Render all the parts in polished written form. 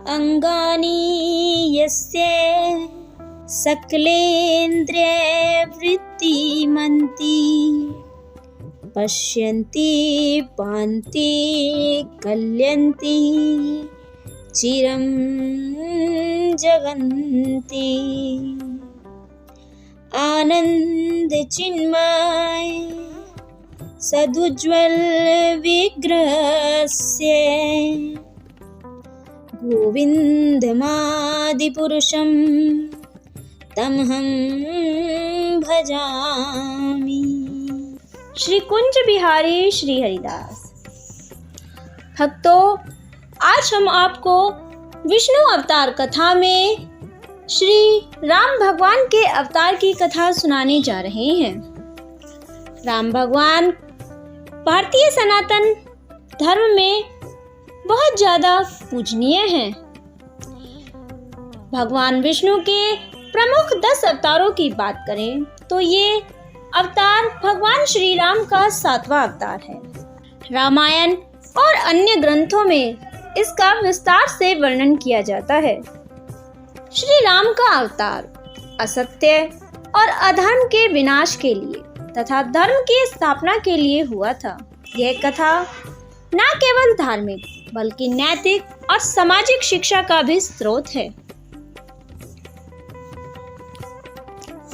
अंगानि यस्य सकलेन्द्रियवृत्तिमन्ति पश्यन्ति पान्ति कल्यन्ति चिरं जगन्ति। आनंद चिन्मय सदुज्ज्वल विग्रहस्य गोविन्दमादिपुरुषं तमहं भजामि। श्री कुंज बिहारी श्री हरिदास। भक्तों, आज हम आपको विष्णु अवतार कथा में श्री राम भगवान के अवतार की कथा सुनाने जा रहे हैं। राम भगवान भारतीय सनातन धर्म में बहुत ज़्यादा पूजनीय हैं। भगवान विष्णु के प्रमुख 10 अवतारों की बात करें तो ये अवतार भगवान श्री राम का 7वां अवतार है। रामायण और अन्य ग्रंथों में इसका विस्तार से वर्णन किया जाता है। श्री राम का अवतार असत्य और अधर्म के विनाश के लिए तथा धर्म की स्थापना के लिए हुआ था। यह कथा न केवल धार्मिक बल्कि नैतिक और सामाजिक शिक्षा का भी स्रोत है।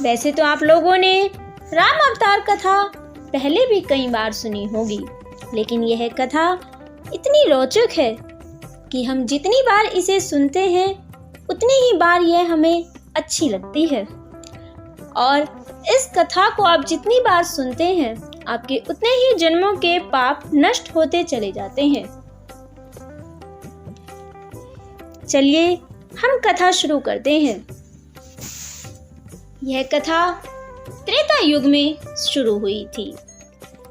वैसे तो आप लोगों ने राम अवतार कथा पहले भी कई बार सुनी होगी, लेकिन यह कथा इतनी रोचक है कि हम जितनी बार इसे सुनते हैं उतनी ही बार यह हमें अच्छी लगती है। और इस कथा को आप जितनी बार सुनते हैं आपके उतने ही जन्मों के पाप नष्ट होते चले जाते हैं। चलिए हम कथा शुरू करते हैं। यह कथा त्रेता युग में शुरू हुई थी।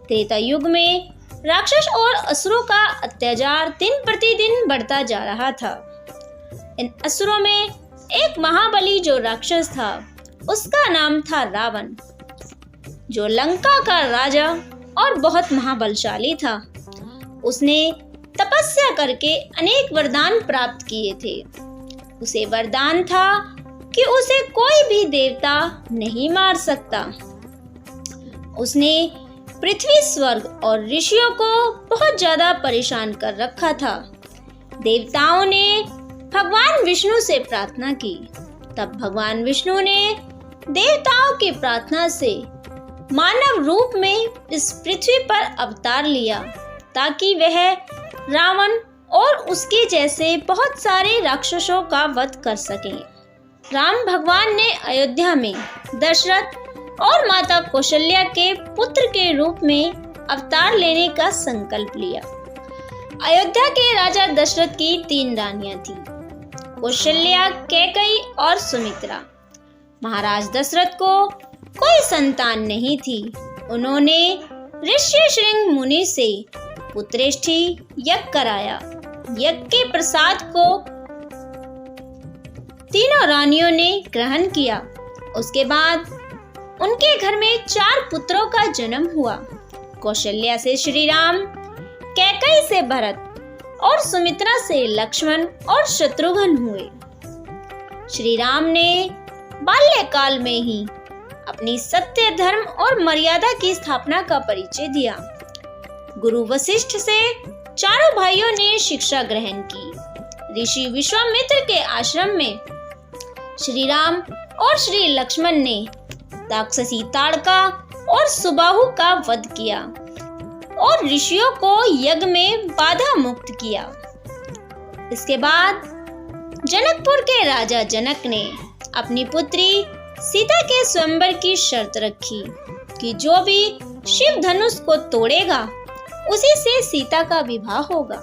त्रेता युग में राक्षस और असुरों का अत्याचार दिन प्रतिदिन बढ़ता जा रहा था। इन असुरों में एक महाबली जो राक्षस था उसका नाम था रावण, जो लंका का राजा और बहुत महाबलशाली था। उसने तपस्या करके अनेक वरदान प्राप्त किए थे। उसे वरदान था कि उसे कोई भी देवता नहीं मार सकता। उसने पृथ्वी, स्वर्ग और ऋषियों को बहुत ज्यादा परेशान कर रखा था। देवताओं ने भगवान विष्णु से प्रार्थना की। तब भगवान विष्णु ने देवताओं की प्रार्थना से मानव रूप में इस पृथ्वी पर अवतार लिया ताकि वह रावण और उसके जैसे बहुत सारे राक्षसों का वध कर सके। राम भगवान ने अयोध्या में दशरथ और माता कौशल्या के पुत्र के रूप में अवतार लेने का संकल्प लिया। अयोध्या के राजा दशरथ की 3 रानियां थीं, कौशल्या, कैकेयी और सुमित्रा। महाराज दशरथ को कोई संतान नहीं थी। उन्होंने ऋष्यशृंग मुनि से पुत्रेष्ठी यज्ञ कराया। यज्ञ के प्रसाद को तीनों रानियों ने ग्रहण किया। उसके बाद उनके घर में 4 पुत्रों का जन्म हुआ। कौशल्या से श्री राम, कैकेयी से भरत और सुमित्रा से लक्ष्मण और शत्रुघ्न हुए। श्री राम ने बाल्यकाल में ही अपनी सत्य, धर्म और मर्यादा की स्थापना का परिचय दिया। गुरु वशिष्ठ से चारों भाइयों ने शिक्षा ग्रहण की। ऋषि विश्वामित्र के आश्रम में श्री राम और श्री लक्ष्मण ने राक्षसी ताड़का और सुबाहु का वध किया और ऋषियों को यज्ञ में बाधा मुक्त किया। इसके बाद जनकपुर के राजा जनक ने अपनी पुत्री सीता के स्वयंवर की शर्त रखी कि जो भी शिव धनुष को तोड़ेगा उसी से सीता का विवाह होगा।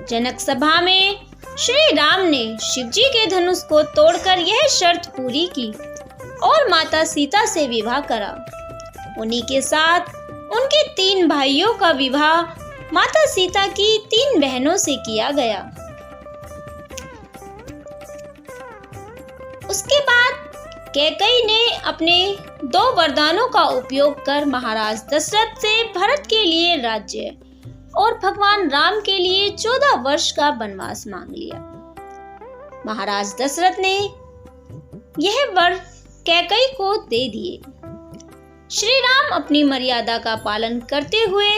जनक सभा में श्री राम ने शिव जी के धनुष को तोड़कर यह शर्त पूरी की और माता सीता से विवाह करा। उन्हीं के साथ उनके 3 भाइयों का विवाह माता सीता की 3 बहनों से किया गया। उसके बाद कैकेयी ने अपने 2 वरदानों का उपयोग कर महाराज दशरथ से भरत के लिए राज्य और भगवान राम के लिए 14 वर्ष का वनवास मांग लिया। महाराज दशरथ ने यह वर कैकेयी को दे दिए। श्री राम अपनी मर्यादा का पालन करते हुए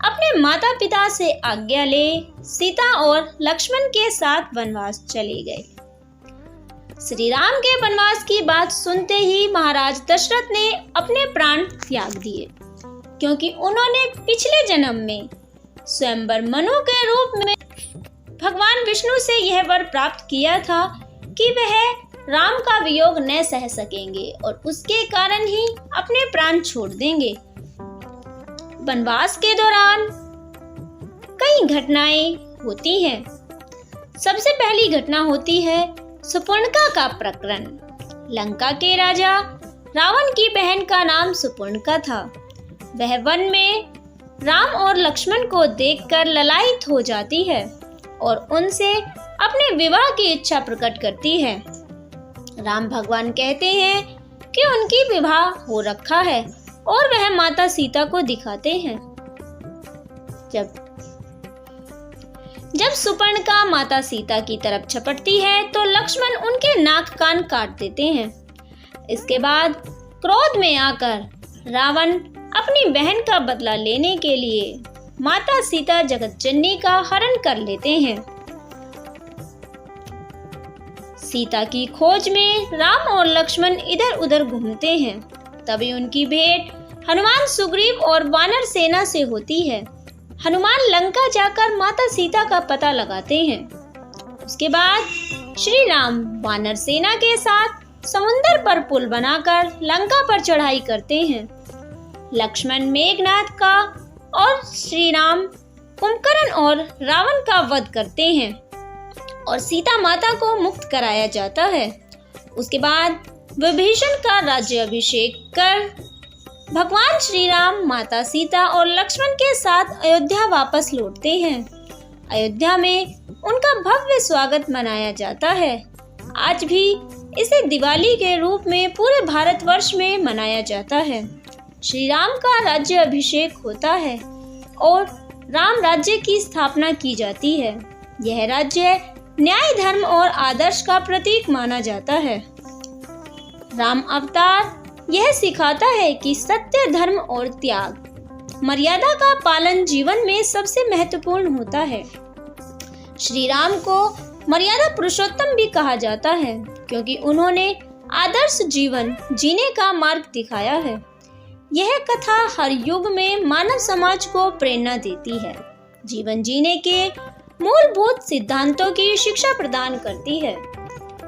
अपने माता पिता से आज्ञा ले सीता और लक्ष्मण के साथ वनवास चले गए। श्री राम के वनवास की बात सुनते ही महाराज दशरथ ने अपने प्राण त्याग दिए, क्योंकि उन्होंने पिछले जन्म में स्वयंवर मनु के रूप में भगवान विष्णु से यह वर प्राप्त किया था कि वह राम का वियोग न सह सकेंगे और उसके कारण ही अपने प्राण छोड़ देंगे। वनवास के दौरान कई घटनाएं होती हैं। सबसे पहली घटना होती है सुपर्णखा का प्रकरण। लंका के राजा रावण की बहन का नाम सुपर्णखा था। वह वन में राम और लक्ष्मण को देखकर ललायित हो जाती है और उनसे अपने विवाह की इच्छा प्रकट करती है। राम भगवान कहते हैं कि उनकी विवाह हो रखा है और वह माता सीता को दिखाते हैं। जब सुपर्णखा माता सीता की तरफ झपटती है तो लक्ष्मण उनके नाक कान काट देते हैं। इसके बाद क्रोध में आकर रावण अपनी बहन का बदला लेने के लिए माता सीता जगतजननी का हरण कर लेते हैं। सीता की खोज में राम और लक्ष्मण इधर उधर घूमते हैं। तभी उनकी भेंट हनुमान, सुग्रीव और वानर सेना से होती है। हनुमान लंका जाकर माता सीता का पता लगाते हैं। उसके बाद श्री राम वानर सेना के साथ समुद्र पर पुल बनाकर लंका पर चढ़ाई करते हैं। लक्ष्मण मेघनाद का और श्री राम कुंभकर्ण और रावण का वध करते हैं और सीता माता को मुक्त कराया जाता है। उसके बाद विभीषण का राज्य अभिषेक कर भगवान श्री राम माता सीता और लक्ष्मण के साथ अयोध्या वापस लौटते हैं। अयोध्या में उनका भव्य स्वागत मनाया जाता है। आज भी इसे दिवाली के रूप में पूरे भारतवर्ष में मनाया जाता है। श्री राम का राज्य अभिषेक होता है और राम राज्य की स्थापना की जाती है। यह राज्य न्याय, धर्म और आदर्श का प्रतीक माना जाता है। राम अवतार यह सिखाता है कि सत्य, धर्म और त्याग, मर्यादा का पालन जीवन में सबसे महत्वपूर्ण होता है। श्री राम को मर्यादा पुरुषोत्तम भी कहा जाता है, क्योंकि उन्होंने आदर्श जीवन जीने का मार्ग दिखाया है। यह कथा हर युग में मानव समाज को प्रेरणा देती है, जीवन जीने के मूलभूत सिद्धांतों की शिक्षा प्रदान करती है।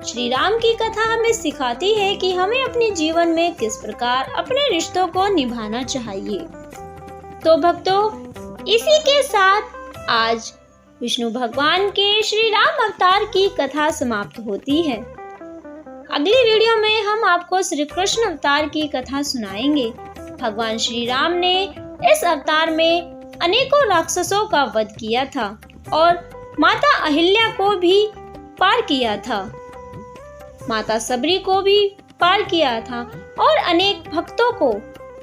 श्री राम की कथा हमें सिखाती है कि हमें अपने जीवन में किस प्रकार अपने रिश्तों को निभाना चाहिए। तो भक्तों, इसी के साथ आज विष्णु भगवान के श्री राम अवतार की कथा समाप्त होती है। अगली वीडियो में हम आपको श्री कृष्ण अवतार की कथा सुनाएंगे। भगवान श्री राम ने इस अवतार में अनेकों राक्षसों का वध किया था और माता अहिल्या को भी पार किया था, माता सबरी को भी पार किया था और अनेक भक्तों को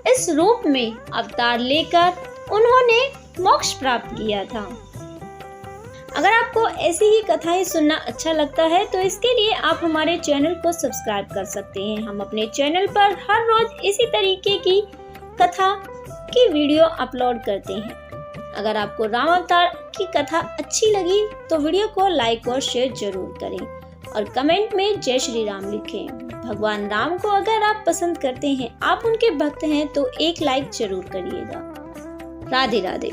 इस रूप में अवतार लेकर उन्होंने मोक्ष प्राप्त किया था। अगर आपको ऐसी ही कथाएं सुनना अच्छा लगता है तो इसके लिए आप हमारे चैनल को सब्सक्राइब कर सकते हैं। हम अपने चैनल पर हर रोज इसी तरीके की कथा की वीडियो अपलोड करते हैं। अगर आपको राम अवतार की कथा अच्छी लगी तो वीडियो को लाइक और शेयर जरूर करें और कमेंट में जय श्री राम लिखें। भगवान राम को अगर आप पसंद करते हैं, आप उनके भक्त हैं, तो एक लाइक जरूर करिएगा। राधे राधे।